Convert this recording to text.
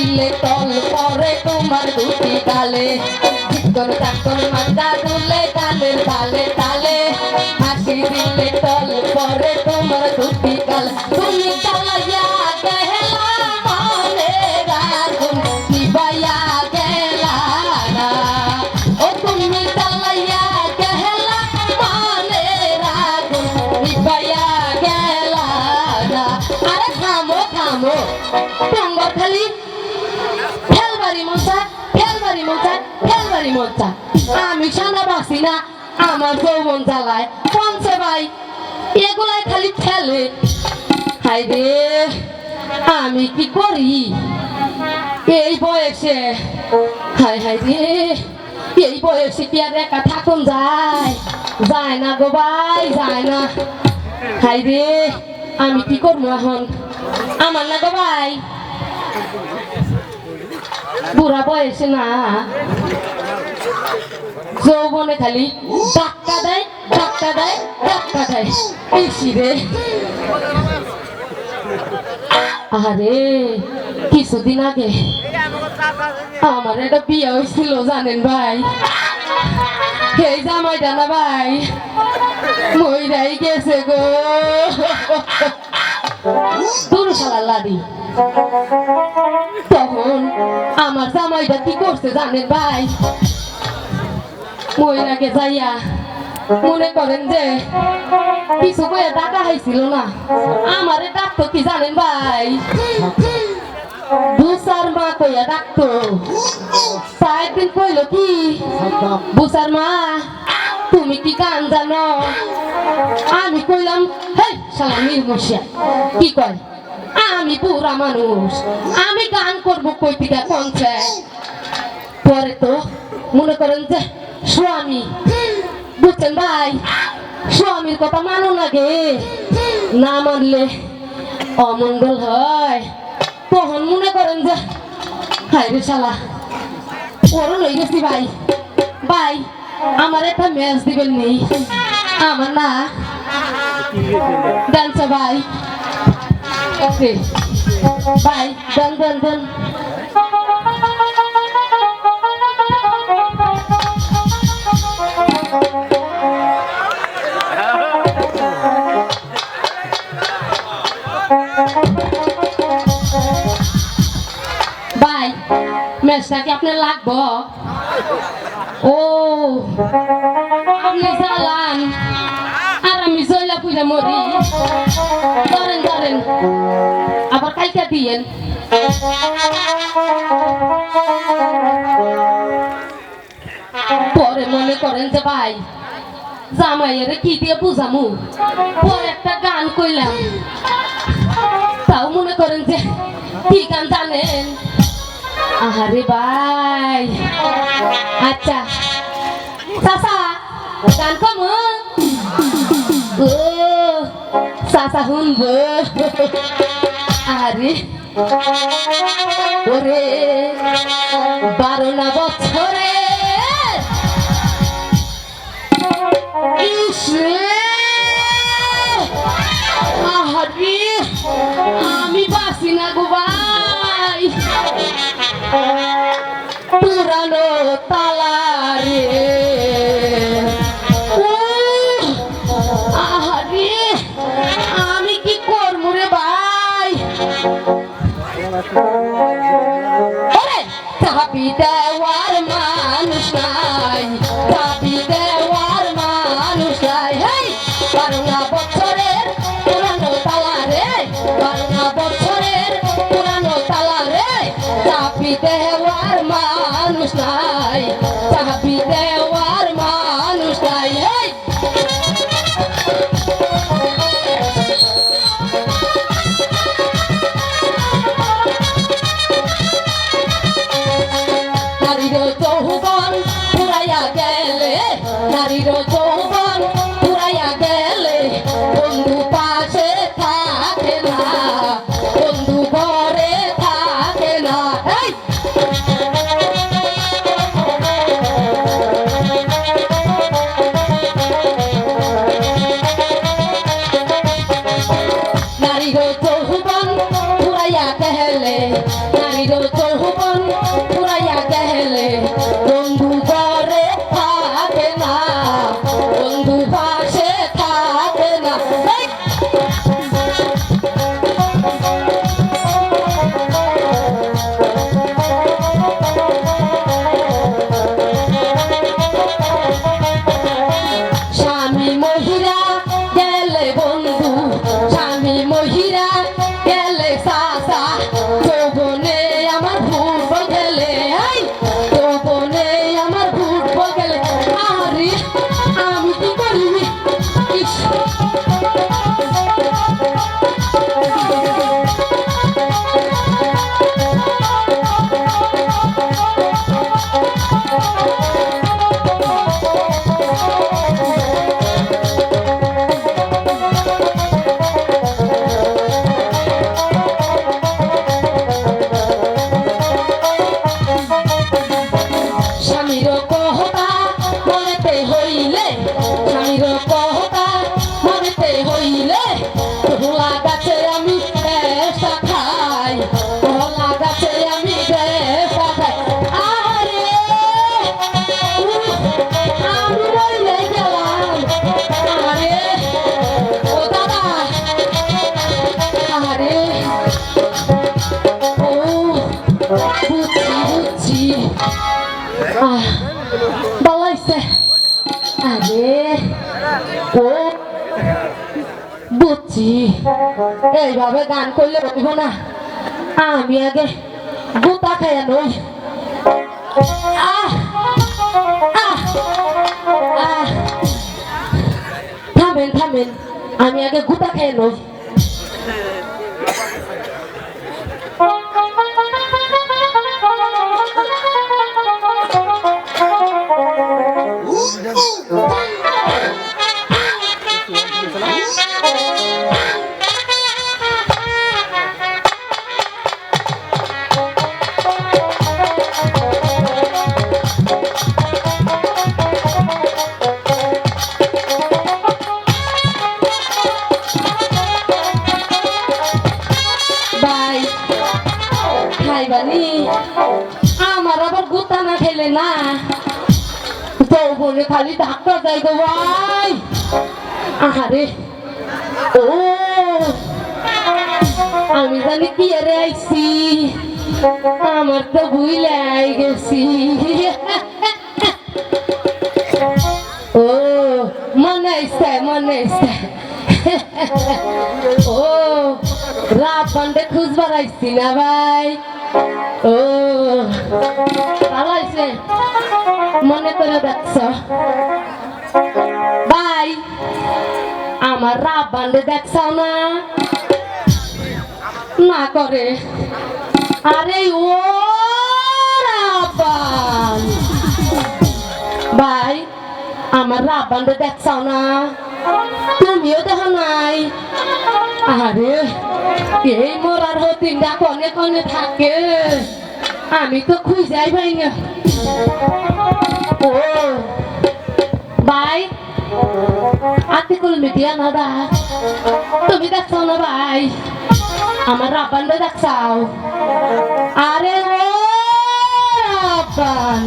দিলে তল পরে তোমার দুটি গালে চিকন চাকন মাথা দুলে গালের তালে তালে হাসি দিলে তল পরে তোমার দুটি গাল তুমি চালাইয়া গেলা মনে রাখুন নিবাইয়া গেলা না ও তুমি চালাইয়া গেলা মনে রাখুন নিবাইয়া গেলা না আরে থামো থামো টঙ্গর খালি খেলবারি মোচা খেলবারি মোচা খেলবারি মোচা আমি সানা বাসি না আমার যৌবন জ্বালায় পঞ্চে ভাই এগুলাই খালি খেলে হাই রে আমি কি করি এই বয়সে হাই হাই রে এই বয়সে কি আর একা থাকুন যায় যায় না গো ভাই যায় না হাই রে আমি কি করবো এখন আমার না গো ভাই বুড়া বয়সে না যৌবনে খালি ধাক্কা দেয় ধাক্কা দেয় ধাক্কা দেয় বেশি রে আরে কিছুদিন আগে আমার একটা বিয়ে হয়েছিল জানেন ভাই এই জামাইটা না ভাই মইরাই গেছে গো দুরুশালা লাদি তখন আমার জামাইটা কি করছে জানেন ভাই মহিলাকে যাইয়া মনে করেন যে কিছু কয়ে ডাকা হয়েছিল না আমারে ডাকতো কি জানেন ভাই বুসার মা কইয়া ডাকতো একদিন কইলো কি বুসার মা তুমি কি গান জানো আমি কইলাম হেই শালা নির্মশিয়া কি কয় আমি বুড়া মানুষ আমি গান করবো কই থেকে কনছে পরে তো মনে করেন যে স্বামী বুঝছেন ভাই স্বামীর কথা মানো লাগে না মানলে অমঙ্গল হয় তখন মনে করেন যে হাই রে শালা ওর লই গেছি ভাই ভাই আমার একটা ম্যাচ দিবেন নি আমার না ডান্স ভাই ভাই দেন দেন দেন ভাই ম্যাচটা কি আপনার লাগবো ও আপনি চালান আর আমি জয়লা পুজা মরি ধরেন ধরেন আবার কাইকা দিয়েন পরে মনে করেন যে ভাই জামাইয়ের কি দিয়ে বুঝামু পরে একটা গান কইলাম তাও মনে করেন যে কি গান জানেন আহারে ভাই আচ্ছা চাচা গান কম ও চাচা শুনব আরে ওরে 12 না বছরে আহারে আমি বাসি না গো ভাই পুরানো তালারে আহারে আমি কি করবো রে ভাই চাবি দেওয়ার মানুষ নাই চাবি দেওয়ার মানুষ নাই হেই 12 বছরের পুরানো তালারে 12 বছরের পুরানো তালারে চাবি দেওয়ার মানুষ নাই চাবি দেওয়ার মানুষ নাই হেই নারীর যৌবন পুরাইয়া গেলে নারীর যৌবন পুরাইয়া গেলে বন্ধু পাশে থাকে না বন্ধু ঘরে থাকে না বলাইছে আরে ও বুঝছি এইভাবে গান করলে বলবো না আমি আগে গুতা খাইয়া নই থামেন থামেন আমি আগে গুতা খাইয়া নই আমার আবার গুতা না খেলে না যৌবনে খালি ধাক্কা দেয় গো ভাই আহারে ও আমি জানি কি এরে আইছি আমার তো ভুলাই গেছি ও মনে আইছে ও রাত বান্ডে খুঁজবার আইছি না ভাই ও ভালো হয়েছে মনে করে দেখছ ভাই আমার রাত বান্ডে দেখছ না না করে আরে ও রাবান ভাই আমার রাত বান্ডে দেখছ না তুমিও দেখো নাই আরে এই মোরার হতিনটা কনে কনে থাকে আমি তো খুঁজাই পাই না ও ভাই আতিকুল মিডিয়া না দা তুমি দেখছো না ভাই আমার রাবানটা দেখছাও আরে ও রাবান